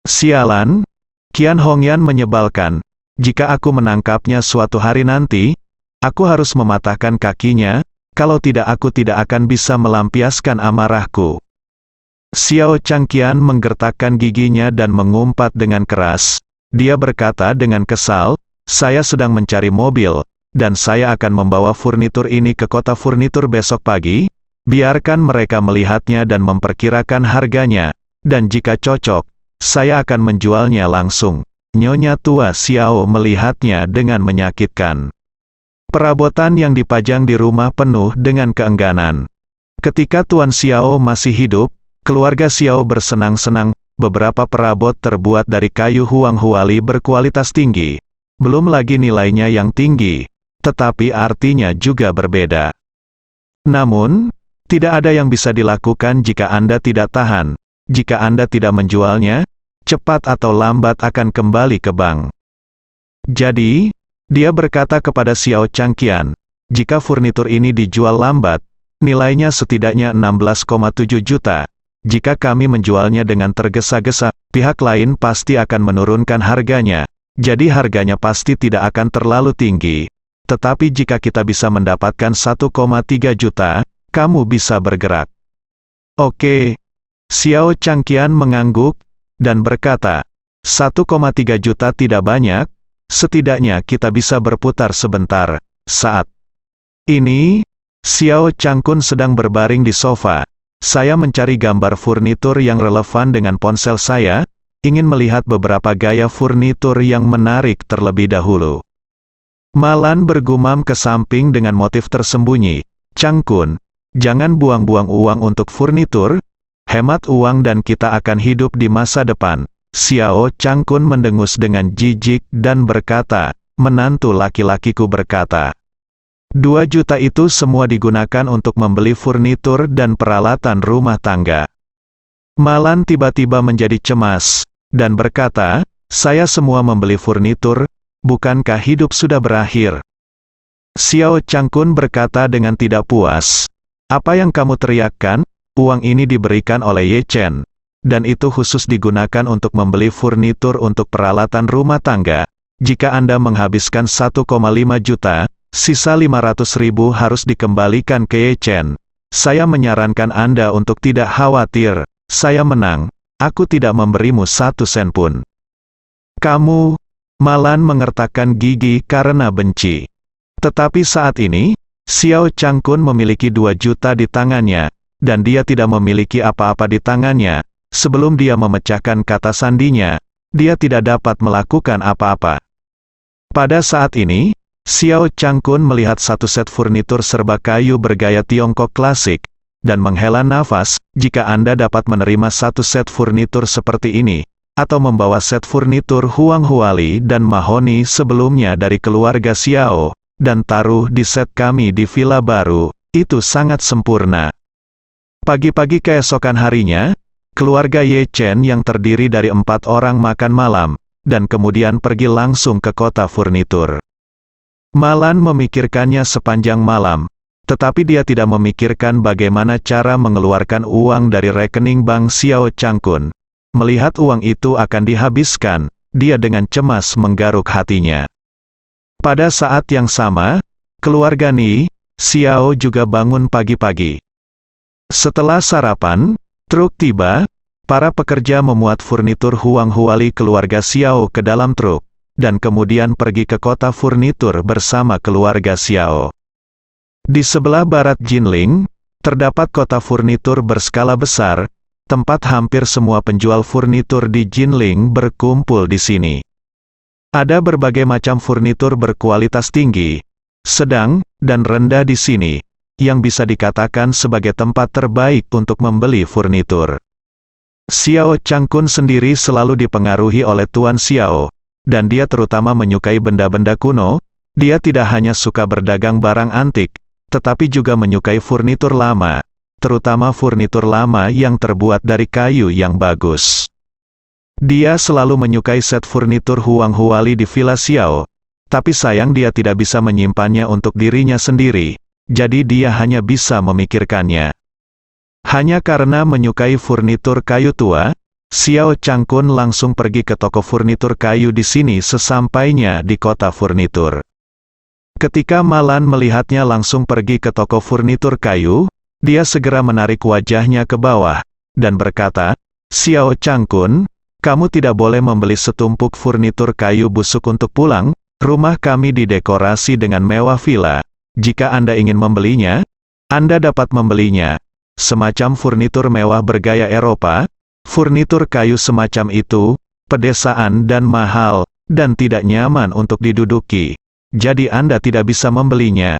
Sialan, Qian Hongyan menyebalkan. Jika aku menangkapnya suatu hari nanti, aku harus mematahkan kakinya, kalau tidak aku tidak akan bisa melampiaskan amarahku. Xiao Changqian menggertakkan giginya dan mengumpat dengan keras. Dia berkata dengan kesal, "Saya sedang mencari mobil, dan saya akan membawa furnitur ini ke kota furnitur besok pagi. Biarkan mereka melihatnya dan memperkirakan harganya, dan jika cocok, saya akan menjualnya langsung." Nyonya tua Xiao melihatnya dengan menyakitkan. Perabotan yang dipajang di rumah penuh dengan keengganan. Ketika Tuan Xiao masih hidup, keluarga Xiao bersenang-senang. Beberapa perabot terbuat dari kayu huang-huali berkualitas tinggi. Belum lagi nilainya yang tinggi, tetapi artinya juga berbeda. Namun, tidak ada yang bisa dilakukan jika Anda tidak tahan. Jika Anda tidak menjualnya, cepat atau lambat akan kembali ke bank. Jadi, dia berkata kepada Xiao Changqian, jika furnitur ini dijual lambat, nilainya setidaknya 16,7 juta. Jika kami menjualnya dengan tergesa-gesa, pihak lain pasti akan menurunkan harganya. Jadi harganya pasti tidak akan terlalu tinggi. Tetapi jika kita bisa mendapatkan 1,3 juta, kamu bisa bergerak. Oke. Xiao Changqian mengangguk, dan berkata, 1,3 juta tidak banyak, setidaknya kita bisa berputar sebentar. Saat ini, Xiao Changkun sedang berbaring di sofa. Saya mencari gambar furnitur yang relevan dengan ponsel saya, ingin melihat beberapa gaya furnitur yang menarik terlebih dahulu. Malan bergumam ke samping dengan motif tersembunyi. Changkun, jangan buang-buang uang untuk furnitur, hemat uang dan kita akan hidup di masa depan. Xiao Changkun mendengus dengan jijik dan berkata, menantu laki-lakiku berkata, 2 juta itu semua digunakan untuk membeli furnitur dan peralatan rumah tangga. Malan tiba-tiba menjadi cemas, dan berkata, saya semua membeli furnitur, bukankah hidup sudah berakhir? Xiao Changkun berkata dengan tidak puas, apa yang kamu teriakkan? Uang ini diberikan oleh Ye Chen, dan itu khusus digunakan untuk membeli furnitur untuk peralatan rumah tangga. Jika Anda menghabiskan 1,5 juta, sisa 500.000 harus dikembalikan ke Ye Chen. Saya menyarankan Anda untuk tidak khawatir, saya menang, aku tidak memberimu 1 sen pun. Kamu, Malan mengertakkan gigi karena benci. Tetapi saat ini, Xiao Changkun memiliki 2 juta di tangannya, dan dia tidak memiliki apa-apa di tangannya. Sebelum dia memecahkan kata sandinya, dia tidak dapat melakukan apa-apa. Pada saat ini, Xiao Changkun melihat satu set furnitur serba kayu bergaya Tiongkok klasik, dan menghela nafas. Jika Anda dapat menerima satu set furnitur seperti ini, atau membawa set furnitur Huang Huali dan mahoni sebelumnya dari keluarga Xiao, dan taruh di set kami di villa baru, itu sangat sempurna. Pagi-pagi keesokan harinya, keluarga Ye Chen yang terdiri dari 4 orang makan malam, dan kemudian pergi langsung ke kota furnitur. Malan memikirkannya sepanjang malam, tetapi dia tidak memikirkan bagaimana cara mengeluarkan uang dari rekening bank Xiao Changkun. Melihat uang itu akan dihabiskan, dia dengan cemas menggaruk hatinya. Pada saat yang sama, keluarga Ni, Xiao juga bangun pagi-pagi. Setelah sarapan, truk tiba, para pekerja memuat furnitur Huang Huali keluarga Xiao ke dalam truk, dan kemudian pergi ke kota furnitur bersama keluarga Xiao. Di sebelah barat Jinling, terdapat kota furnitur berskala besar, tempat hampir semua penjual furnitur di Jinling berkumpul di sini. Ada berbagai macam furnitur berkualitas tinggi, sedang, dan rendah di sini, yang bisa dikatakan sebagai tempat terbaik untuk membeli furnitur. Xiao Changkun sendiri selalu dipengaruhi oleh Tuan Xiao, dan dia terutama menyukai benda-benda kuno. Dia tidak hanya suka berdagang barang antik, tetapi juga menyukai furnitur lama, terutama furnitur lama yang terbuat dari kayu yang bagus. Dia selalu menyukai set furnitur Huang Huali di Villa Xiao, tapi sayang dia tidak bisa menyimpannya untuk dirinya sendiri. Jadi dia hanya bisa memikirkannya. Hanya karena menyukai furnitur kayu tua, Xiao Changkun langsung pergi ke toko furnitur kayu di sini sesampainya di kota furnitur. Ketika Malan melihatnya langsung pergi ke toko furnitur kayu, dia segera menarik wajahnya ke bawah, dan berkata, Xiao Changkun, kamu tidak boleh membeli setumpuk furnitur kayu busuk untuk pulang, rumah kami didekorasi dengan mewah villa. Jika Anda ingin membelinya, Anda dapat membelinya. Semacam furnitur mewah bergaya Eropa, furnitur kayu semacam itu, pedesaan dan mahal, dan tidak nyaman untuk diduduki. Jadi Anda tidak bisa membelinya.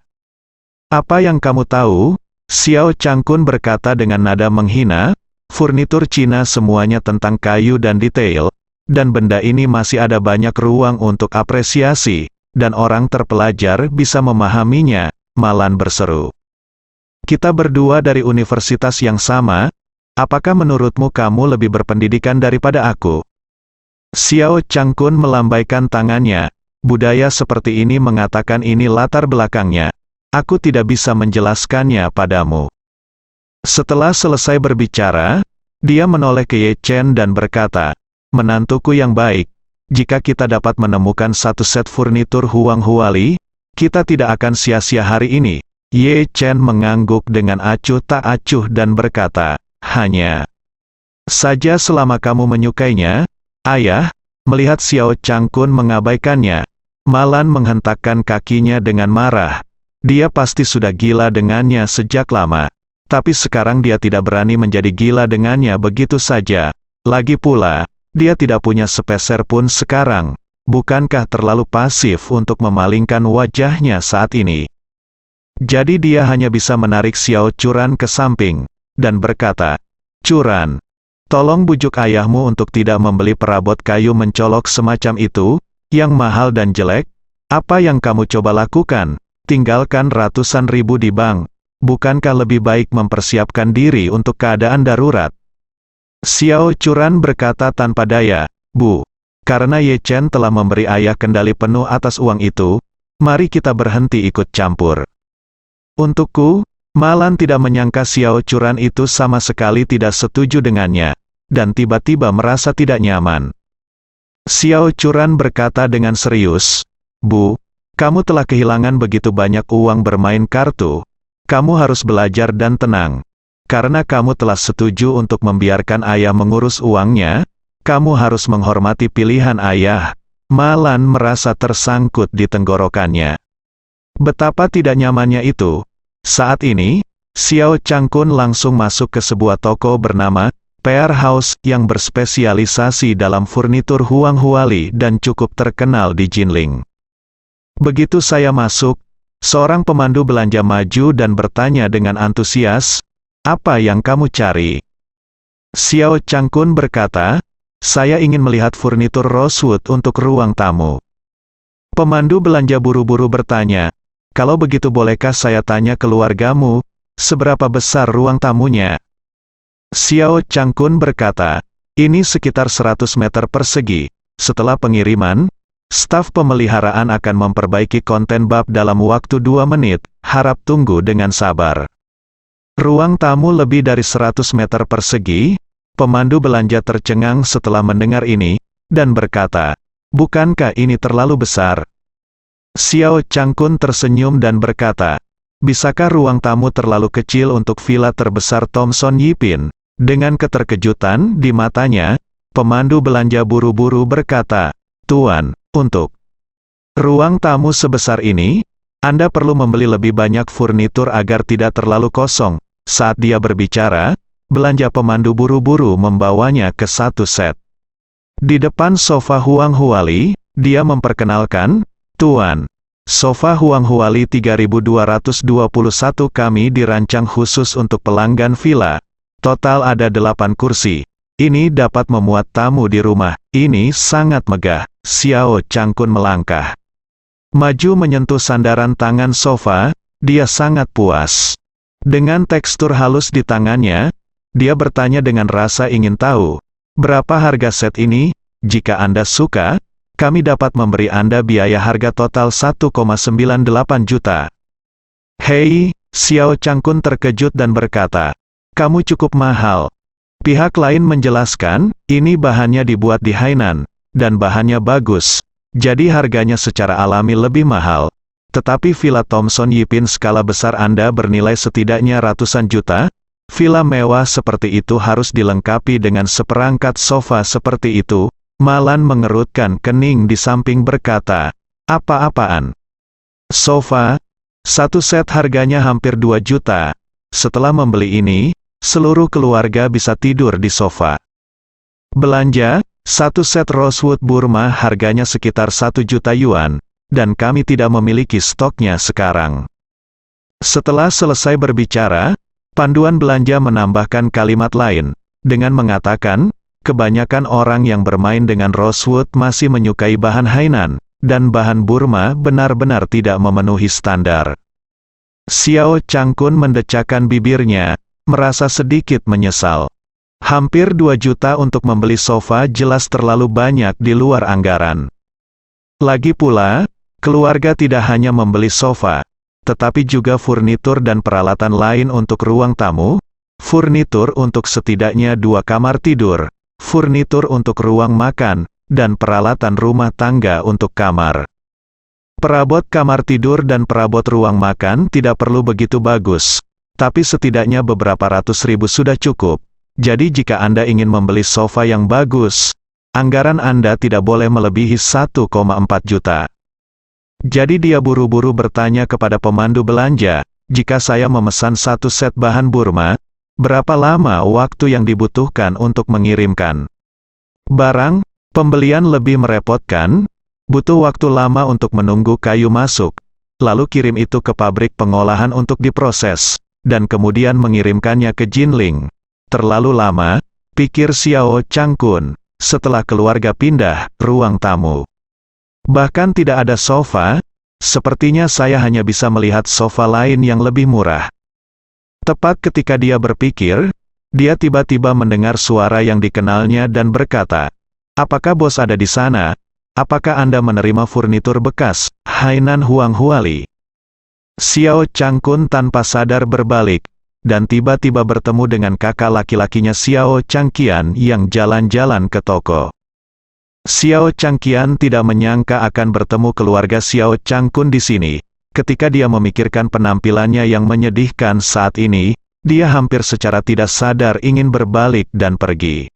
Apa yang kamu tahu? Xiao Changkun berkata dengan nada menghina, furnitur Cina semuanya tentang kayu dan detail, dan benda ini masih ada banyak ruang untuk apresiasi, dan orang terpelajar bisa memahaminya. Malan berseru. Kita berdua dari universitas yang sama, apakah menurutmu kamu lebih berpendidikan daripada aku? Xiao Changkun melambaikan tangannya. Budaya seperti ini mengatakan ini latar belakangnya. Aku tidak bisa menjelaskannya padamu. Setelah selesai berbicara, dia menoleh ke Ye Chen dan berkata, menantuku yang baik, jika kita dapat menemukan satu set furnitur Huang Huali, kita tidak akan sia-sia hari ini. Ye Chen mengangguk dengan acuh tak acuh dan berkata, hanya saja selama kamu menyukainya, ayah. Melihat Xiao Changkun mengabaikannya, Malan menghentakkan kakinya dengan marah. Dia pasti sudah gila dengannya sejak lama. Tapi sekarang dia tidak berani menjadi gila dengannya begitu saja. Lagi pula, dia tidak punya sepeser pun sekarang. Bukankah terlalu pasif untuk memalingkan wajahnya saat ini? Jadi dia hanya bisa menarik Xiao Churan ke samping, dan berkata, "Churan, tolong bujuk ayahmu untuk tidak membeli perabot kayu mencolok semacam itu, yang mahal dan jelek. Apa yang kamu coba lakukan? Tinggalkan ratusan ribu di bank. Bukankah lebih baik mempersiapkan diri untuk keadaan darurat?" Xiao Churan berkata tanpa daya, "Bu, karena Ye Chen telah memberi ayah kendali penuh atas uang itu, mari kita berhenti ikut campur." Untukku, Malan tidak menyangka Xiao Churan itu sama sekali tidak setuju dengannya, dan tiba-tiba merasa tidak nyaman. Xiao Churan berkata dengan serius, "Bu, kamu telah kehilangan begitu banyak uang bermain kartu. Kamu harus belajar dan tenang. Karena kamu telah setuju untuk membiarkan ayah mengurus uangnya, kamu harus menghormati pilihan ayah." Malan merasa tersangkut di tenggorokannya. Betapa tidak nyamannya itu. Saat ini, Xiao Changkun langsung masuk ke sebuah toko bernama Pear House yang berspesialisasi dalam furnitur Huang Huali dan cukup terkenal di Jinling. Begitu saya masuk, seorang pemandu belanja maju dan bertanya dengan antusias, "Apa yang kamu cari?" Xiao Changkun berkata, "Saya ingin melihat furnitur rosewood untuk ruang tamu." Pemandu belanja buru-buru bertanya, "Kalau begitu bolehkah saya tanya keluargamu, seberapa besar ruang tamunya?" Xiao Changkun berkata, "Ini sekitar 100 meter persegi. Setelah pengiriman, staf pemeliharaan akan memperbaiki konten bab dalam waktu 2 menit, harap tunggu dengan sabar." Ruang tamu lebih dari 100 meter persegi? Pemandu belanja tercengang setelah mendengar ini, dan berkata, "Bukankah ini terlalu besar?" Xiao Changkun tersenyum dan berkata, "Bisakah ruang tamu terlalu kecil untuk villa terbesar Thomson Yipin?" Dengan keterkejutan di matanya, pemandu belanja buru-buru berkata, "Tuan, untuk ruang tamu sebesar ini, Anda perlu membeli lebih banyak furnitur agar tidak terlalu kosong." Saat dia berbicara, belanja pemandu buru-buru membawanya ke satu set. Di depan sofa Huang Huali, dia memperkenalkan, "Tuan, sofa Huang Huali 3221 kami dirancang khusus untuk pelanggan villa. Total ada 8 kursi. Ini dapat memuat tamu di rumah. Ini sangat megah." Xiao Changkun melangkah maju menyentuh sandaran tangan sofa, dia sangat puas. Dengan tekstur halus di tangannya, dia bertanya dengan rasa ingin tahu, "Berapa harga set ini? Jika Anda suka, kami dapat memberi Anda biaya harga total 1,98 juta. "Hei," Xiao Changkun terkejut dan berkata, "Kamu cukup mahal." Pihak lain menjelaskan, "Ini bahannya dibuat di Hainan, dan bahannya bagus, jadi harganya secara alami lebih mahal. Tetapi villa Thomson Yipin skala besar Anda bernilai setidaknya ratusan juta. Villa mewah seperti itu harus dilengkapi dengan seperangkat sofa seperti itu." Malan mengerutkan kening di samping berkata, "Apa-apaan? Sofa? Satu set harganya hampir 2 juta. Setelah membeli ini, seluruh keluarga bisa tidur di sofa." Belanja, satu set rosewood Burma harganya sekitar 1 juta yuan, dan kami tidak memiliki stoknya sekarang. Setelah selesai berbicara, panduan belanja menambahkan kalimat lain, dengan mengatakan, "Kebanyakan orang yang bermain dengan rosewood masih menyukai bahan Hainan, dan bahan Burma benar-benar tidak memenuhi standar." Xiao Changkun mendecakkan bibirnya, merasa sedikit menyesal. Hampir 2 juta untuk membeli sofa jelas terlalu banyak di luar anggaran. Lagi pula, keluarga tidak hanya membeli sofa, tetapi juga furnitur dan peralatan lain untuk ruang tamu, furnitur untuk setidaknya 2 kamar tidur, furnitur untuk ruang makan, dan peralatan rumah tangga untuk kamar. Perabot kamar tidur dan perabot ruang makan tidak perlu begitu bagus, tapi setidaknya beberapa ratus ribu sudah cukup. Jadi jika Anda ingin membeli sofa yang bagus, anggaran Anda tidak boleh melebihi 1,4 juta. Jadi dia buru-buru bertanya kepada pemandu belanja, jika saya memesan satu set bahan Burma, berapa lama waktu yang dibutuhkan untuk mengirimkan barang? Pembelian lebih merepotkan, butuh waktu lama untuk menunggu kayu masuk, lalu kirim itu ke pabrik pengolahan untuk diproses, dan kemudian mengirimkannya ke Jinling. Terlalu lama, pikir Xiao Changkun, setelah keluarga pindah ruang tamu. Bahkan tidak ada sofa, sepertinya saya hanya bisa melihat sofa lain yang lebih murah. Tepat ketika dia berpikir, dia tiba-tiba mendengar suara yang dikenalnya dan berkata, "Apakah bos ada di sana? Apakah Anda menerima furnitur bekas, Hainan Huang Huali?" Xiao Changkun tanpa sadar berbalik, dan tiba-tiba bertemu dengan kakak laki-lakinya Xiao Changqian yang jalan-jalan ke toko. Xiao Changqian tidak menyangka akan bertemu keluarga Xiao Changkun di sini. Ketika dia memikirkan penampilannya yang menyedihkan saat ini, dia hampir secara tidak sadar ingin berbalik dan pergi.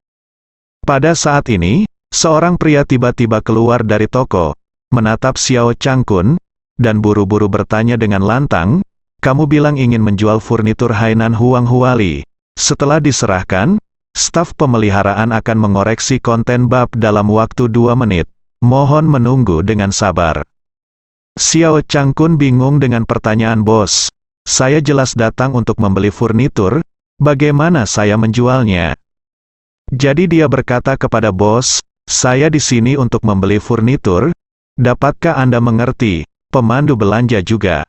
Pada saat ini, seorang pria tiba-tiba keluar dari toko, menatap Xiao Changkun, dan buru-buru bertanya dengan lantang, "Kamu bilang ingin menjual furnitur Hainan Huang Huali. Setelah diserahkan, staf pemeliharaan akan mengoreksi konten bab dalam waktu 2 menit. Mohon menunggu dengan sabar." Xiao Changkun bingung dengan pertanyaan bos. "Saya jelas datang untuk membeli furnitur, bagaimana saya menjualnya?" Jadi dia berkata kepada bos, "Saya di sini untuk membeli furnitur, dapatkah Anda mengerti?" Pemandu belanja juga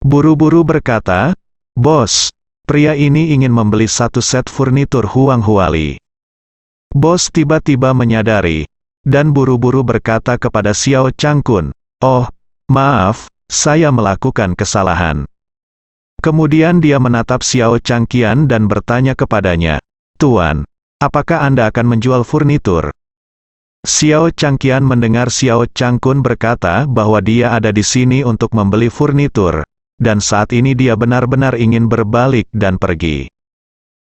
buru-buru berkata, "Bos, pria ini ingin membeli satu set furnitur Huang Huali." Bos tiba-tiba menyadari, dan buru-buru berkata kepada Xiao Changkun, "Oh, maaf, saya melakukan kesalahan." Kemudian dia menatap Xiao Changqian dan bertanya kepadanya, "Tuan, apakah Anda akan menjual furnitur?" Xiao Changqian mendengar Xiao Changkun berkata bahwa dia ada di sini untuk membeli furnitur, dan saat ini dia benar-benar ingin berbalik dan pergi.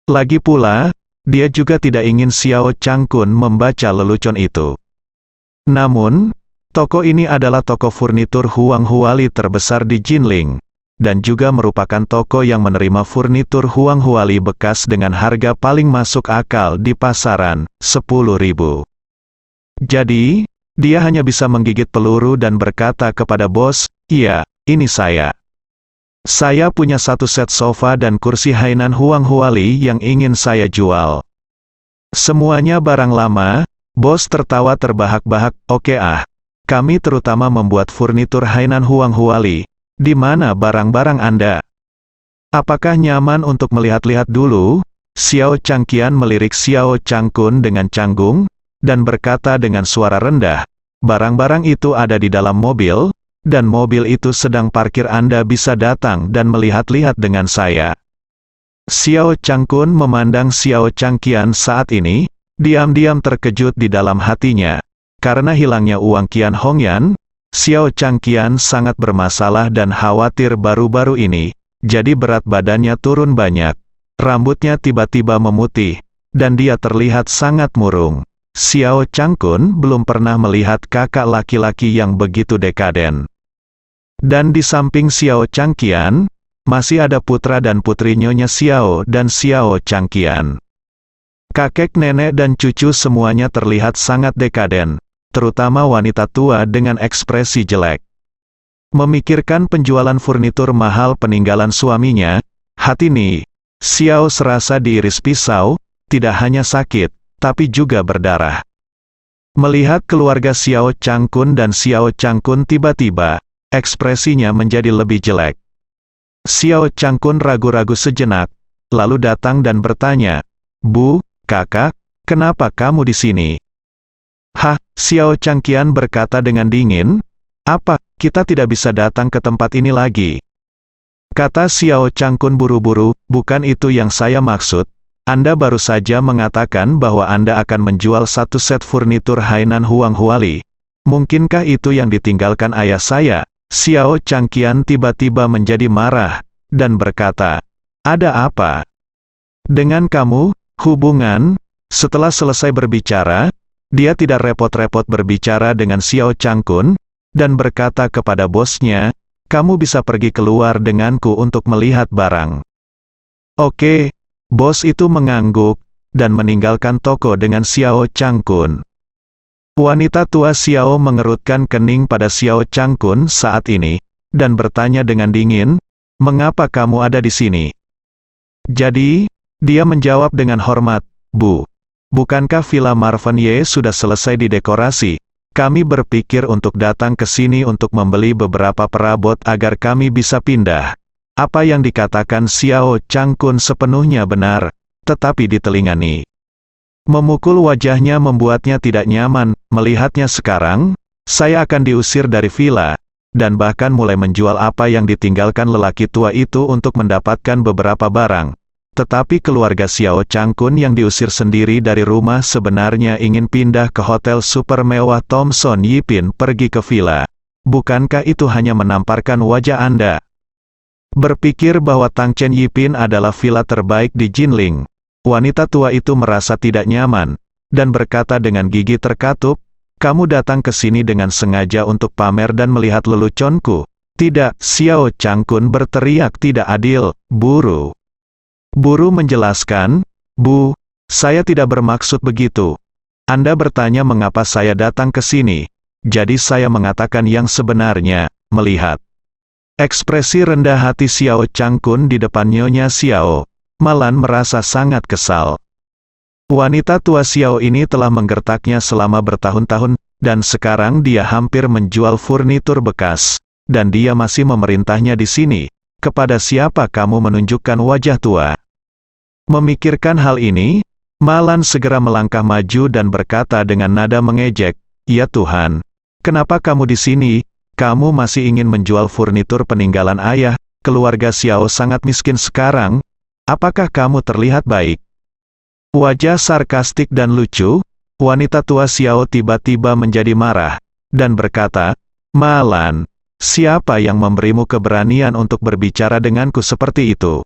Lagi pula, dia juga tidak ingin Xiao Changkun membaca lelucon itu. Namun, toko ini adalah toko furnitur Huang Huali terbesar di Jinling, dan juga merupakan toko yang menerima furnitur Huang Huali bekas dengan harga paling masuk akal di pasaran, 10.000. Jadi, dia hanya bisa menggigit peluru dan berkata kepada bos, "Iya, ini saya. Saya punya satu set sofa dan kursi Hainan Huang Huali yang ingin saya jual. Semuanya barang lama." Bos tertawa terbahak-bahak, "Oke kami terutama membuat furnitur Hainan Huang Huali. Di mana barang-barang Anda? Apakah nyaman untuk melihat-lihat dulu?" Xiao Changqian melirik Xiao Changkun dengan canggung, dan berkata dengan suara rendah, "Barang-barang itu ada di dalam mobil, dan mobil itu sedang parkir. Anda bisa datang dan melihat-lihat dengan saya." Xiao Changkun memandang Xiao Changqian saat ini, diam-diam terkejut di dalam hatinya. Karena hilangnya uang Qian Hongyan, Xiao Changqian sangat bermasalah dan khawatir baru-baru ini, jadi berat badannya turun banyak. Rambutnya tiba-tiba memutih, dan dia terlihat sangat murung. Xiao Changkun belum pernah melihat kakak laki-laki yang begitu dekaden. Dan di samping Xiao Changqian, masih ada putra dan putri Nyonya Xiao dan Xiao Changqian. Kakek, nenek dan cucu semuanya terlihat sangat dekaden, terutama wanita tua dengan ekspresi jelek. Memikirkan penjualan furnitur mahal peninggalan suaminya, hati Xiao serasa diiris pisau, tidak hanya sakit, tapi juga berdarah. Melihat keluarga Xiao Changkun dan Xiao Changkun tiba-tiba, ekspresinya menjadi lebih jelek. Xiao Changkun ragu-ragu sejenak, lalu datang dan bertanya, "Bu, kakak, kenapa kamu di sini?" "Hah?" Xiao Changqian berkata dengan dingin, "Apa, kita tidak bisa datang ke tempat ini lagi?" Kata Xiao Changkun buru-buru, "Bukan itu yang saya maksud. Anda baru saja mengatakan bahwa Anda akan menjual satu set furnitur Hainan Huang Huali. Mungkinkah itu yang ditinggalkan ayah saya?" Xiao Changqian tiba-tiba menjadi marah, dan berkata, "Ada apa dengan kamu?" hubungan. Setelah selesai berbicara, dia tidak repot-repot berbicara dengan Xiao Changkun, dan berkata kepada bosnya, "Kamu bisa pergi keluar denganku untuk melihat barang." Oke, bos itu mengangguk, dan meninggalkan toko dengan Xiao Changkun. Wanita tua Xiao mengerutkan kening pada Xiao Changkun saat ini, dan bertanya dengan dingin, "Mengapa kamu ada di sini?" Jadi, dia menjawab dengan hormat, "Bu, bukankah Villa Marvanye sudah selesai didekorasi? Kami berpikir untuk datang ke sini untuk membeli beberapa perabot agar kami bisa pindah." Apa yang dikatakan Xiao Changkun sepenuhnya benar, tetapi di telinga Ni. Memukul wajahnya membuatnya tidak nyaman. Melihatnya sekarang, saya akan diusir dari villa, dan bahkan mulai menjual apa yang ditinggalkan lelaki tua itu untuk mendapatkan beberapa barang. Tetapi keluarga Xiao Changkun yang diusir sendiri dari rumah sebenarnya ingin pindah ke hotel super mewah Thomson Yipin pergi ke villa. Bukankah itu hanya menamparkan wajah Anda? Berpikir bahwa Tangchen Yipin adalah villa terbaik di Jinling. Wanita tua itu merasa tidak nyaman, dan berkata dengan gigi terkatup, "Kamu datang ke sini dengan sengaja untuk pamer dan melihat leluconku?" "Tidak," Xiao Changkun berteriak, "tidak adil, Buru." Buru menjelaskan, "Bu, saya tidak bermaksud begitu. Anda bertanya mengapa saya datang ke sini, jadi saya mengatakan yang sebenarnya." Melihat ekspresi rendah hati Xiao Changkun di depan Nyonya Xiao, Malan merasa sangat kesal. Wanita tua Xiao ini telah menggertaknya selama bertahun-tahun, dan sekarang dia hampir menjual furnitur bekas, dan dia masih memerintahnya di sini. Kepada siapa kamu menunjukkan wajah tua? Memikirkan hal ini, Malan segera melangkah maju dan berkata dengan nada mengejek, "Ya Tuhan, kenapa kamu di sini? Kamu masih ingin menjual furnitur peninggalan ayah, keluarga Xiao sangat miskin sekarang. Apakah kamu terlihat baik?" Wajah sarkastik dan lucu, wanita tua Xiao tiba-tiba menjadi marah, dan berkata, "Malan, siapa yang memberimu keberanian untuk berbicara denganku seperti itu?"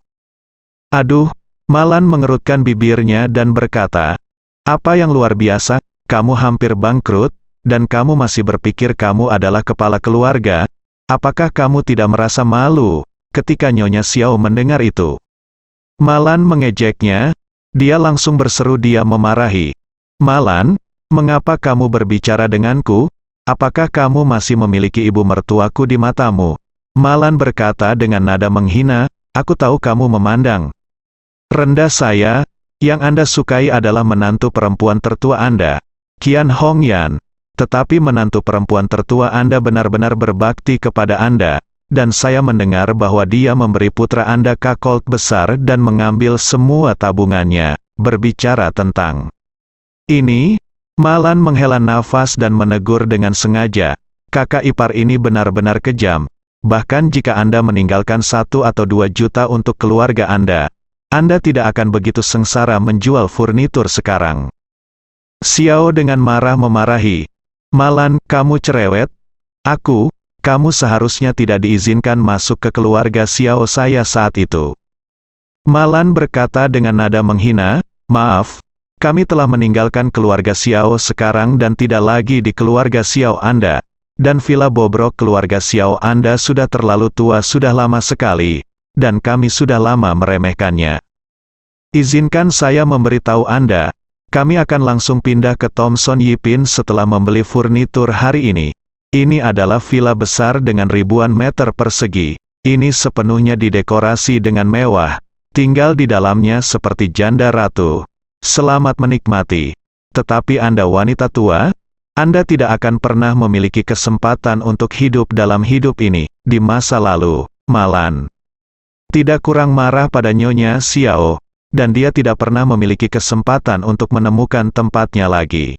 Aduh, Malan mengerutkan bibirnya dan berkata, "Apa yang luar biasa, kamu hampir bangkrut, dan kamu masih berpikir kamu adalah kepala keluarga? Apakah kamu tidak merasa malu?" Ketika Nyonya Xiao mendengar itu, Malan mengejeknya. Dia langsung berseru, dia memarahi, "Malan, mengapa kamu berbicara denganku? Apakah kamu masih memiliki ibu mertuaku di matamu?" Malan berkata dengan nada menghina, "Aku tahu kamu memandang rendah saya. Yang Anda sukai adalah menantu perempuan tertua Anda, Qian Hongyan. Tetapi menantu perempuan tertua Anda benar-benar berbakti kepada Anda, dan saya mendengar bahwa dia memberi putra Anda kakolt besar dan mengambil semua tabungannya." Berbicara tentang ini, Malan menghela nafas dan menegur dengan sengaja, "Kakak ipar ini benar-benar kejam. Bahkan jika Anda meninggalkan 1 atau 2 juta untuk keluarga Anda tidak akan begitu sengsara menjual furnitur sekarang." Xiao dengan marah memarahi, "Malan, kamu cerewet. Kamu seharusnya tidak diizinkan masuk ke keluarga Xiao saya saat itu." Malan berkata dengan nada menghina, "Maaf, kami telah meninggalkan keluarga Xiao sekarang dan tidak lagi di keluarga Xiao Anda. Dan villa bobrok keluarga Xiao Anda sudah terlalu tua, sudah lama sekali, dan kami sudah lama meremehkannya. Izinkan saya memberitahu Anda, kami akan langsung pindah ke Thomson Yipin setelah membeli furnitur hari ini. Ini adalah villa besar dengan ribuan meter persegi. Ini sepenuhnya didekorasi dengan mewah. Tinggal di dalamnya seperti janda ratu. Selamat menikmati. Tetapi Anda wanita tua, Anda tidak akan pernah memiliki kesempatan untuk hidup dalam hidup ini, di masa lalu." Malan tidak kurang marah pada Nyonya Xiao, dan dia tidak pernah memiliki kesempatan untuk menemukan tempatnya lagi.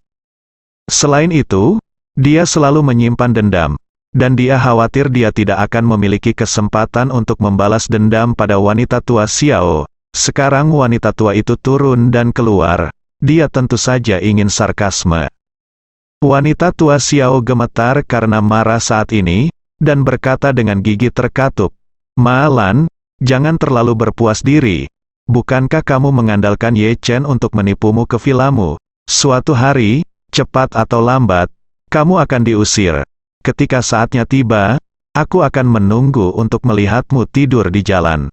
Selain itu, dia selalu menyimpan dendam, dan dia khawatir dia tidak akan memiliki kesempatan untuk membalas dendam pada wanita tua Xiao. Sekarang wanita tua itu turun dan keluar. Dia tentu saja ingin sarkasme. Wanita tua Xiao gemetar karena marah saat ini, dan berkata dengan gigi terkatup, "Malan, jangan terlalu berpuas diri. Bukankah kamu mengandalkan Ye Chen untuk menipumu ke vilamu? Suatu hari, cepat atau lambat, kamu akan diusir. Ketika saatnya tiba, aku akan menunggu untuk melihatmu tidur di jalan."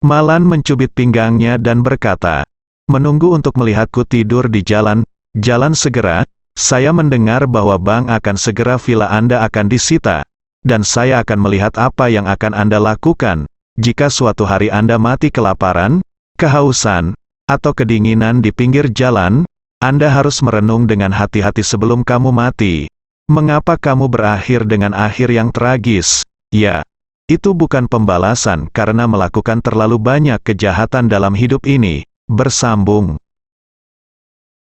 Malan mencubit pinggangnya dan berkata, "Menunggu untuk melihatku tidur di jalan, jalan segera, saya mendengar bahwa bank akan segera villa Anda akan disita, dan saya akan melihat apa yang akan Anda lakukan. Jika suatu hari Anda mati kelaparan, kehausan, atau kedinginan di pinggir jalan, Anda harus merenung dengan hati-hati sebelum kamu mati. Mengapa kamu berakhir dengan akhir yang tragis? Ya, itu bukan pembalasan karena melakukan terlalu banyak kejahatan dalam hidup ini." Bersambung.